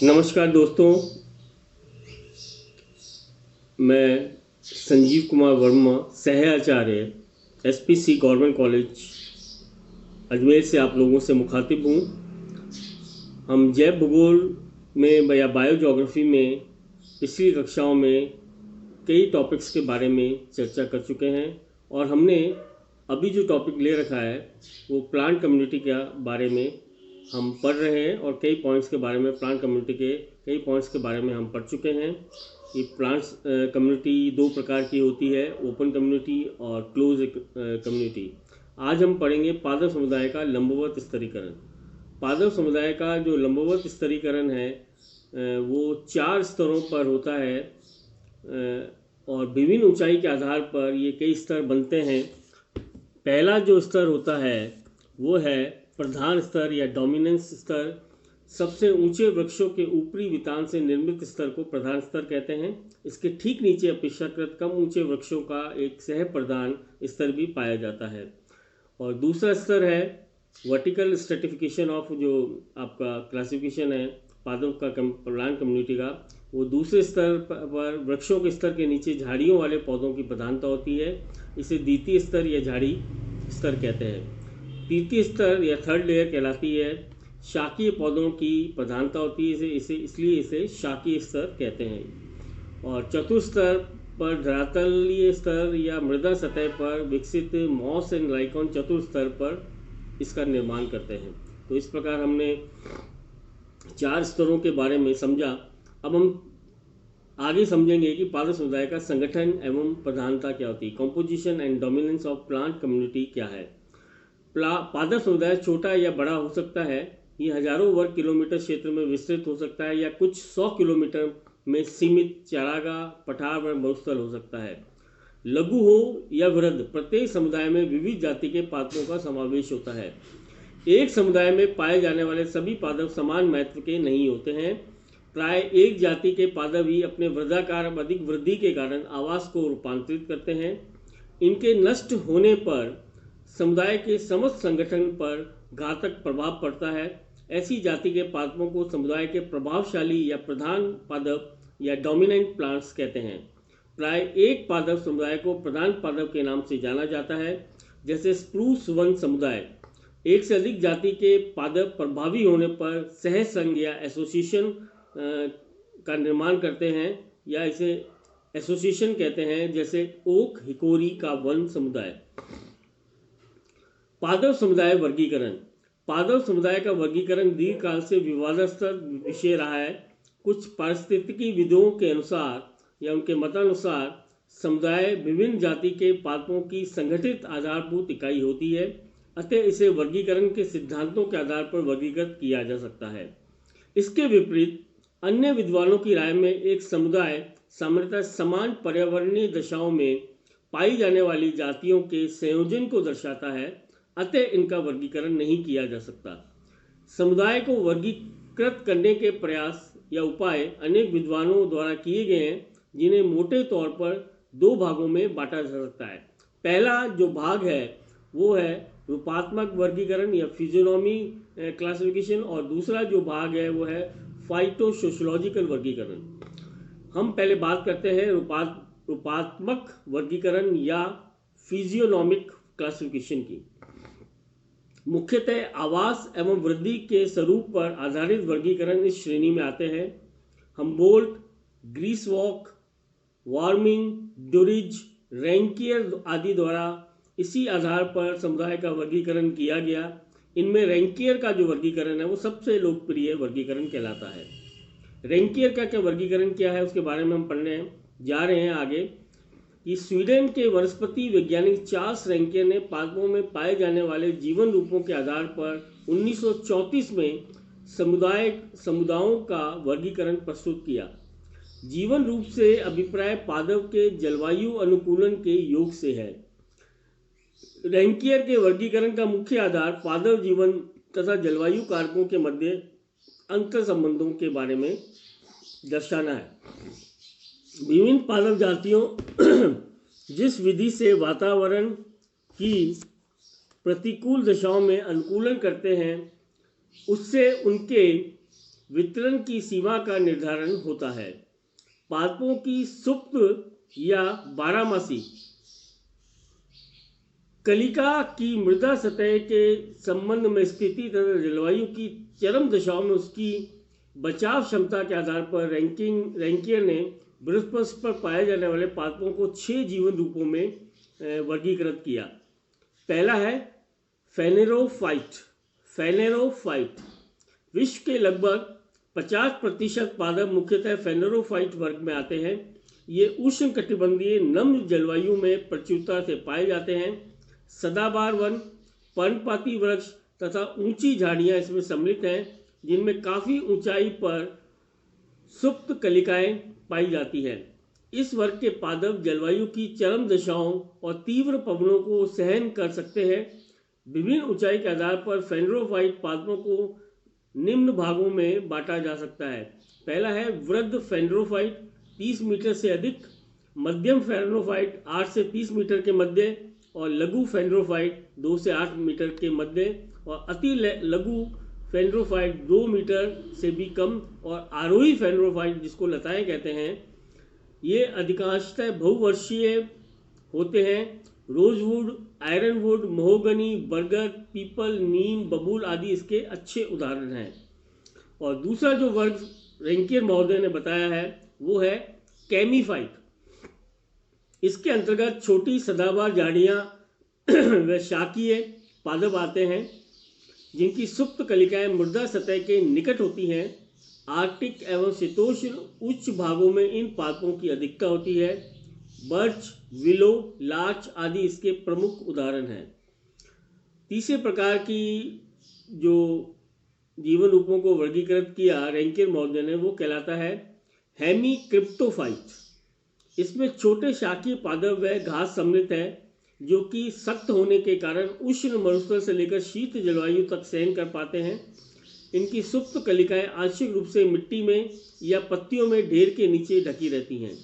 नमस्कार दोस्तों, मैं संजीव कुमार वर्मा, सह आचार्य एसपीसी गवर्नमेंट कॉलेज अजमेर से आप लोगों से मुखातिब हूँ। हम जैव भूगोल में या बायोजोग्राफी में पिछली कक्षाओं में कई टॉपिक्स के बारे में चर्चा कर चुके हैं और हमने अभी जो टॉपिक ले रखा है वो प्लांट कम्युनिटी के बारे में हम पढ़ रहे हैं और कई पॉइंट्स के बारे में प्लांट कम्युनिटी के कई पॉइंट्स के बारे में हम पढ़ चुके हैं। ये प्लांट्स कम्युनिटी दो प्रकार की होती है, ओपन कम्युनिटी और क्लोज कम्युनिटी। आज हम पढ़ेंगे पादप समुदाय का लंबवत स्तरीकरण। पादप समुदाय का जो लंबवत स्तरीकरण है वो 4 स्तरों पर होता है और विभिन्न ऊंचाई के आधार पर ये कई स्तर बनते हैं। पहला जो स्तर होता है वो है प्रधान स्तर या डोमिनेंस स्तर। सबसे ऊंचे वृक्षों के ऊपरी वितान से निर्मित स्तर को प्रधान स्तर कहते हैं। इसके ठीक नीचे अपेक्षाकृत कम ऊंचे वृक्षों का एक सह प्रधान स्तर भी पाया जाता है। और दूसरा स्तर है वर्टिकल स्ट्रेटिफिकेशन ऑफ, जो आपका क्लासिफिकेशन है पादप का प्लांट कम्युनिटी का, वो दूसरे स्तर पर वृक्षों के स्तर के नीचे झाड़ियों वाले पौधों की प्रधानता होती है। इसे द्वितीय स्तर या झाड़ी स्तर कहते हैं। तृतीय स्तर या थर्ड लेयर कहलाती है। शाकीय पौधों की प्रधानता होती है, इसलिए इसे शाकीय स्तर कहते हैं। और चतुर्थ स्तर पर धरातलीय स्तर या मृदा सतह पर विकसित मॉस एंड लाइकॉन चतुर्थ स्तर पर इसका निर्माण करते हैं। तो इस प्रकार हमने 4 स्तरों के बारे में समझा। अब हम आगे समझेंगे कि पादप समुदाय का संगठन एवं प्रधानता क्या होती है। Composition and dominance of plant community क्या है। पादप समुदाय छोटा या बड़ा हो सकता है। ये हजारों वर्ग किलोमीटर क्षेत्र में विस्तृत हो सकता है या कुछ 100 किलोमीटर में सीमित चारागाह, पठार व मरुस्थल हो सकता है। लघु हो या वृहद, प्रत्येक समुदाय में विविध जाति के पादपों का समावेश होता है। एक समुदाय में पाए जाने वाले सभी पादप समान महत्व के नहीं होते हैं। प्राय एक जाति के पादप ही अपने वृद्धाकार अधिक वृद्धि के कारण आवास को रूपांतरित करते हैं। इनके नष्ट होने पर समुदाय के समस्त संगठन पर घातक प्रभाव पड़ता है। ऐसी जाति के पादपों को समुदाय के प्रभावशाली या प्रधान पादप या डोमिनेंट प्लांट्स कहते हैं। प्राय एक पादप समुदाय को प्रधान पादप के नाम से जाना जाता है, जैसे स्प्रूस वन समुदाय। एक से अधिक जाति के पादप प्रभावी होने पर सह संघ या एसोसिएशन का निर्माण करते हैं या इसे एसोसिएशन कहते हैं, जैसे ओक हिकोरी का वन समुदाय। पादप समुदाय वर्गीकरण। पादप समुदाय का वर्गीकरण दीर्घकाल से विवादास्पद विषय रहा है। कुछ पारिस्थितिकी विदों के अनुसार या उनके मतानुसार समुदाय विभिन्न जाति के पादपों की संगठित आधारभूत इकाई होती है, अतः इसे वर्गीकरण के सिद्धांतों के आधार पर वर्गीकृत किया जा सकता है। इसके विपरीत अन्य विद्वानों की राय में एक समुदाय सामान्यतः समान पर्यावरणीय दशाओं में पाई जाने वाली जातियों के संयोजन को दर्शाता है, अतः इनका वर्गीकरण नहीं किया जा सकता। समुदाय को वर्गीकृत करने के प्रयास या उपाय अनेक विद्वानों द्वारा किए गए हैं, जिन्हें मोटे तौर पर 2 भागों में बांटा जा सकता है। पहला जो भाग है वो है रूपात्मक वर्गीकरण या फिजियोनॉमी क्लासिफिकेशन, और दूसरा जो भाग है वो है फाइटोसोशियोलॉजिकल वर्गीकरण। हम पहले बात करते हैं रूपात्मक वर्गीकरण या फिजियोनॉमिक क्लासिफिकेशन की। मुख्यतः आवास एवं वृद्धि के स्वरूप पर आधारित वर्गीकरण इस श्रेणी में आते हैं। हम्बोल्ट, ग्रीसवॉक, वार्मिंग, डोरिज, रैंकियर आदि द्वारा इसी आधार पर समुदाय का वर्गीकरण किया गया। इनमें रैंकियर का जो वर्गीकरण है वो सबसे लोकप्रिय वर्गीकरण कहलाता है। रैंकियर का क्या वर्गीकरण क्या है उसके बारे में हम पढ़ने जा रहे हैं आगे। कि स्वीडन के वनस्पति वैज्ञानिक चार्ल्स रैंकियर ने पादपों में पाए जाने वाले जीवन रूपों के आधार पर 1934 में समुदायों का वर्गीकरण प्रस्तुत किया। जीवन रूप से अभिप्राय पादप के जलवायु अनुकूलन के योग से है। रैंकियर के वर्गीकरण का मुख्य आधार पादप जीवन तथा जलवायु कारकों के मध्य अंतर संबंधों के बारे में दर्शाना है। विभिन्न पादप जातियों जिस विधि से वातावरण की प्रतिकूल दशाओं में अनुकूलन करते हैं, उससे उनके वितरण की सीमा का निर्धारण होता है। पादपों की सुप्त या बारहमासी कलिका की मृदा सतह के संबंध में स्थिति तथा जलवायु की चरम दशाओं में उसकी बचाव क्षमता के आधार पर रैंकियर ने बृहस्पति पर पाए जाने वाले पादपों को 6 जीवन रूपों में वर्गीकृत किया। पहला है फेनेरोफाइट। विश्व के लगभग 50% पादप मुख्यतः फेनेरोफाइट वर्ग में आते हैं। ये उष्णकटिबंधीय नम्र जलवायु में प्रचुरता से पाए जाते हैं। सदाबहार वन, पर्णपाती वृक्ष तथा ऊंची झाड़ियां इसमें सम्मिलित हैं, जिनमें काफ़ी ऊंचाई पर सुप्त कलिकाएं पाई जाती हैं। इस वर्ग के पादप जलवायु की चरम दशाओं और तीव्र पवनों को सहन कर सकते हैं। विभिन्न ऊंचाई के आधार पर फेनेरोफाइट पादपों को निम्न भागों में बांटा जा सकता है। पहला है वृद्ध फेनेरोफाइट 30 मीटर से अधिक, मध्यम फेनेरोफाइट 8 से 30 मीटर के मध्य, और लघु फेनेरोफाइट 2 से 8 मीटर के मध्य, और अति लघु फेनेरोफाइट 2 मीटर से भी कम, और आरोही फेनेरोफाइट जिसको लताएं कहते हैं, ये अधिकांशतः बहुवर्षीय होते हैं। रोजवुड, आयरनवुड, महोगनी, बरगद, पीपल, नीम, बबूल आदि इसके अच्छे उदाहरण हैं। और दूसरा जो वर्ग रैंकियर महोदय ने बताया है वो है कैमीफाइट। इसके अंतर्गत छोटी सदाबहार झाड़ियाँ व शाकीय पादप आते हैं, जिनकी सुप्त कलिकाएं मृदा सतह के निकट होती हैं। आर्कटिक एवं शीतोष्ण उच्च भागों में इन पादपों की अधिकता होती है। बर्च, विलो, लार्च आदि इसके प्रमुख उदाहरण हैं। तीसरे प्रकार की जो जीवन रूपों को वर्गीकृत किया रैंकियर महोदय ने वो कहलाता है हेमीक्रिप्टोफाइट। इसमें छोटे शाकीय पादप व घास सम्मिलित है, जो कि सख्त होने के कारण उष्ण मरुस्थल से लेकर शीत जलवायु तक सहन कर पाते हैं। इनकी सुप्त कलिकाएं आंशिक रूप से मिट्टी में या पत्तियों में ढेर के नीचे ढकी रहती हैं।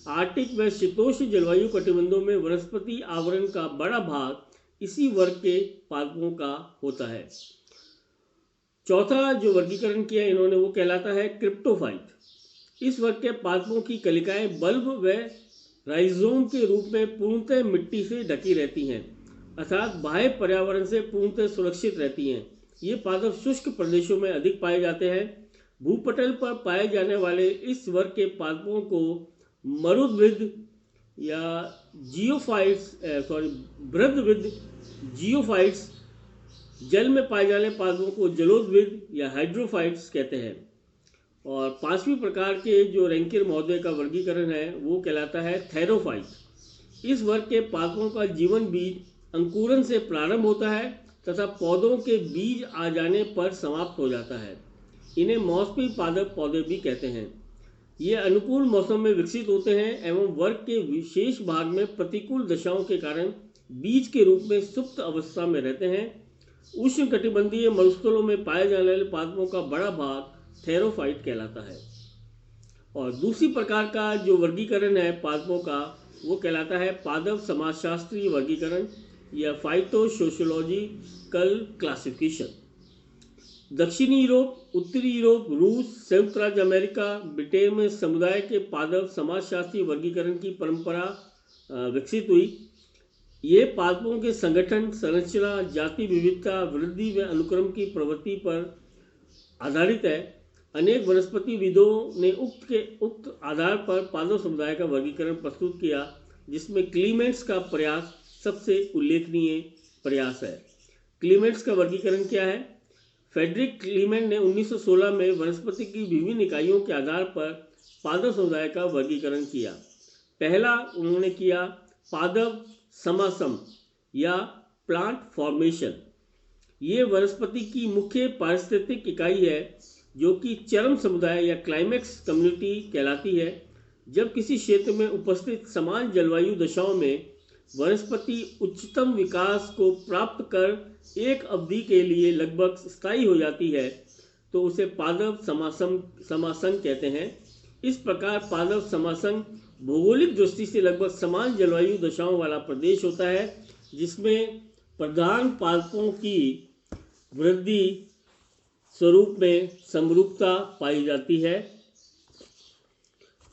आर्कटिक व शीतोष्ण जलवायु कटिबंधों में वनस्पति आवरण का बड़ा भाग इसी वर्ग के पादपों का होता है। चौथा जो वर्गीकरण किया इन्होंने वो कहलाता है क्रिप्टोफाइट। इस वर्ग के पादपों की कलिकाएं बल्ब व राइजोम के रूप में पूर्णतः मिट्टी से ढकी रहती हैं, अर्थात बाह्य पर्यावरण से पूर्णतः सुरक्षित रहती हैं। ये पादप शुष्क प्रदेशों में अधिक पाए जाते हैं। भूपटल पर पाए जाने वाले इस वर्ग के पादपों को मरुद्भिद या बृहद्भिद जियोफाइट्स, जल में पाए जाने पादपों को जलोदभिद या हाइड्रोफाइट्स कहते हैं। और पांचवी प्रकार के जो रैंकियर महोदय का वर्गीकरण है वो कहलाता है थेरोफाइट। इस वर्ग के पादपों का जीवन बीज अंकुरन से प्रारंभ होता है तथा पौधों के बीज आ जाने पर समाप्त हो जाता है। इन्हें मौसमी पादप पौधे भी कहते हैं। ये अनुकूल मौसम में विकसित होते हैं एवं वर्ग के विशेष भाग में प्रतिकूल दशाओं के कारण बीज के रूप में सुप्त अवस्था में रहते हैं। उष्णकटिबंधीय मरुस्थलों में पाए जाने वाले पादपों का बड़ा भाग थेरोफाइट कहलाता है। और दूसरी प्रकार का जो वर्गीकरण है पादपों का वो कहलाता है पादप समाजशास्त्रीय वर्गीकरण या फाइटोसोशियोलॉजिकल क्लासिफिकेशन। दक्षिणी यूरोप, उत्तरी यूरोप, रूस, संयुक्त राज्य अमेरिका, ब्रिटेन में समुदाय के पादप समाजशास्त्रीय वर्गीकरण की परंपरा विकसित हुई। ये पादपों के संगठन, संरचना, जाति विविधता, वृद्धि व अनुक्रम की प्रवृत्ति पर आधारित है। अनेक वनस्पतिविदों ने उक्त आधार पर पादप समुदाय का वर्गीकरण प्रस्तुत किया, जिसमें क्लीमेंट्स का प्रयास सबसे उल्लेखनीय प्रयास है। क्लीमेंट्स का वर्गीकरण क्या है? फ्रेडरिक क्लीमेंट ने 1916 में वनस्पति की विभिन्न इकाइयों के आधार पर पादप समुदाय का वर्गीकरण किया। पहला उन्होंने किया पादप समासम या प्लांट फॉर्मेशन। ये वनस्पति की मुख्य पारिस्थितिक इकाई है जो कि चरम समुदाय या क्लाइमेक्स कम्युनिटी कहलाती है। जब किसी क्षेत्र में उपस्थित समान जलवायु दशाओं में वनस्पति उच्चतम विकास को प्राप्त कर एक अवधि के लिए लगभग स्थायी हो जाती है तो उसे पादप समासन कहते हैं। इस प्रकार पादप समासन भौगोलिक दृष्टि से लगभग समान जलवायु दशाओं वाला प्रदेश होता है, जिसमें प्रधान पादपों की वृद्धि स्वरूप में समरूपता पाई जाती है।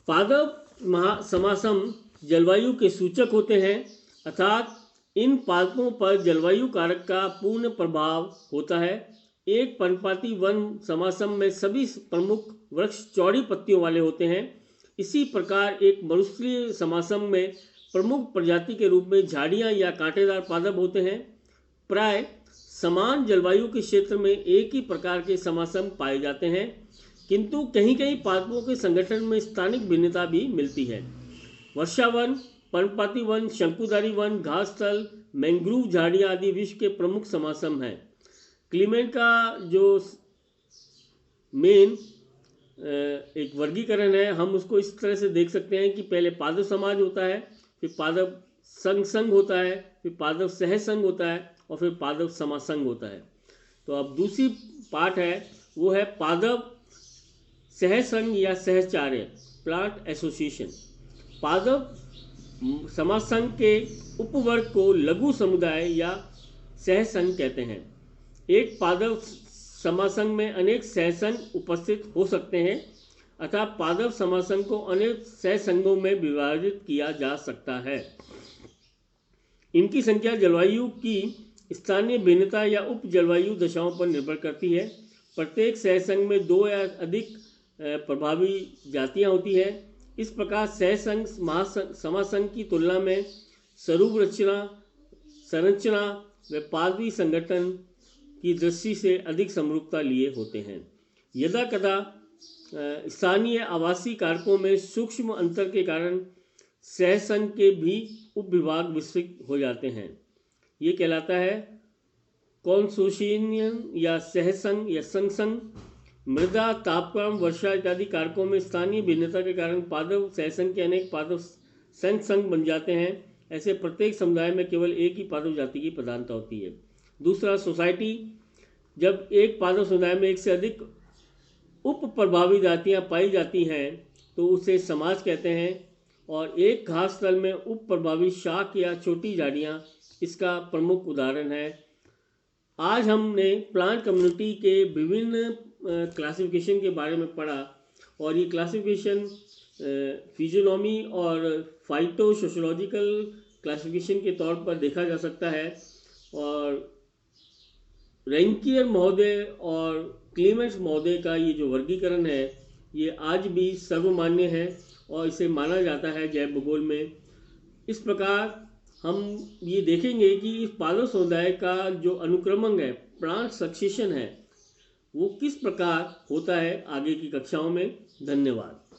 पादप समासम जलवायु के सूचक होते हैं, अर्थात इन पादपों पर जलवायु कारक का पूर्ण प्रभाव होता है। एक पर्णपाती वन समासम में सभी प्रमुख वृक्ष चौड़ी पत्तियों वाले होते हैं। इसी प्रकार एक मरुस्थलीय समासम में प्रमुख प्रजाति के रूप में झाड़ियाँ या कांटेदार पादप होते हैं। प्राय समान जलवायु के क्षेत्र में एक ही प्रकार के समासम पाए जाते हैं, किंतु कहीं कहीं पादपों के संगठन में स्थानिक भिन्नता भी मिलती है। वर्षावन, पर्णपाती वन, शंकुधारी वन, घास स्थल, मैंग्रोव झाड़ियाँ आदि विश्व के प्रमुख समासम हैं। क्लीमेंट का जो मेन एक वर्गीकरण है, हम उसको इस तरह से देख सकते हैं कि पहले पादप समाज होता है, फिर पादप संघ होता है, फिर पादप सहसंघ होता है और फिर पादप समासंघ होता है। तो अब दूसरी पार्ट है, वो है पादप सहसंघ या सहचार्य, प्लांट एसोसिएशन। पादप समासंघ के उपवर्ग को लघु समुदाय या सहसंघ कहते हैं। एक पादप समासंघ में अनेक सहसंघ उपस्थित हो सकते हैं, अतः पादप समासंघ को अनेक सहसंघों में विभाजित किया जा सकता है। इनकी संख्या जलवायु की स्थानीय भिन्नता या उप जलवायु दशाओं पर निर्भर करती है। प्रत्येक सहसंघ में 2 या अधिक प्रभावी जातियां होती है। इस प्रकार सहसंघ समासंघ की तुलना में स्वरूप संरचना व पादवी संगठन की दृष्टि से अधिक समरूपता लिए होते हैं। यदा कदा स्थानीय आवासीय कारकों में सूक्ष्म अंतर के कारण सहसंघ के भी उपविभाग विकसित हो जाते हैं। ये कहलाता है कॉन्सोशियन या सहसंघ या संघ। मृदा, तापक्रम, वर्षा इत्यादि कारकों में स्थानीय भिन्नता के कारण पादप सहसंघ के अनेक पादप संघ बन जाते हैं। ऐसे प्रत्येक समुदाय में केवल एक ही पादप जाति की प्रधानता होती है। दूसरा, सोसाइटी। जब एक पादप समुदाय में एक से अधिक उप प्रभावी जातियाँ पाई जाती हैं तो उसे समाज कहते हैं, और एक घास स्थल में उप प्रभावी शाख या छोटी झाड़ियाँ इसका प्रमुख उदाहरण है। आज हमने प्लांट कम्युनिटी के विभिन्न क्लासिफिकेशन के बारे में पढ़ा, और ये क्लासिफिकेशन फिजियोनॉमी और फाइटो सोशोलॉजिकल क्लासिफिकेशन के तौर पर देखा जा सकता है। और रैंकियर महोदय और क्लीमेंट्स महोदय का ये जो वर्गीकरण है, ये आज भी सर्वमान्य है और इसे माना जाता है जैव भूगोल में। इस प्रकार हम ये देखेंगे कि इस पादप समुदाय का जो अनुक्रमण है, प्लांट सक्सेशन है, वो किस प्रकार होता है आगे की कक्षाओं में। धन्यवाद।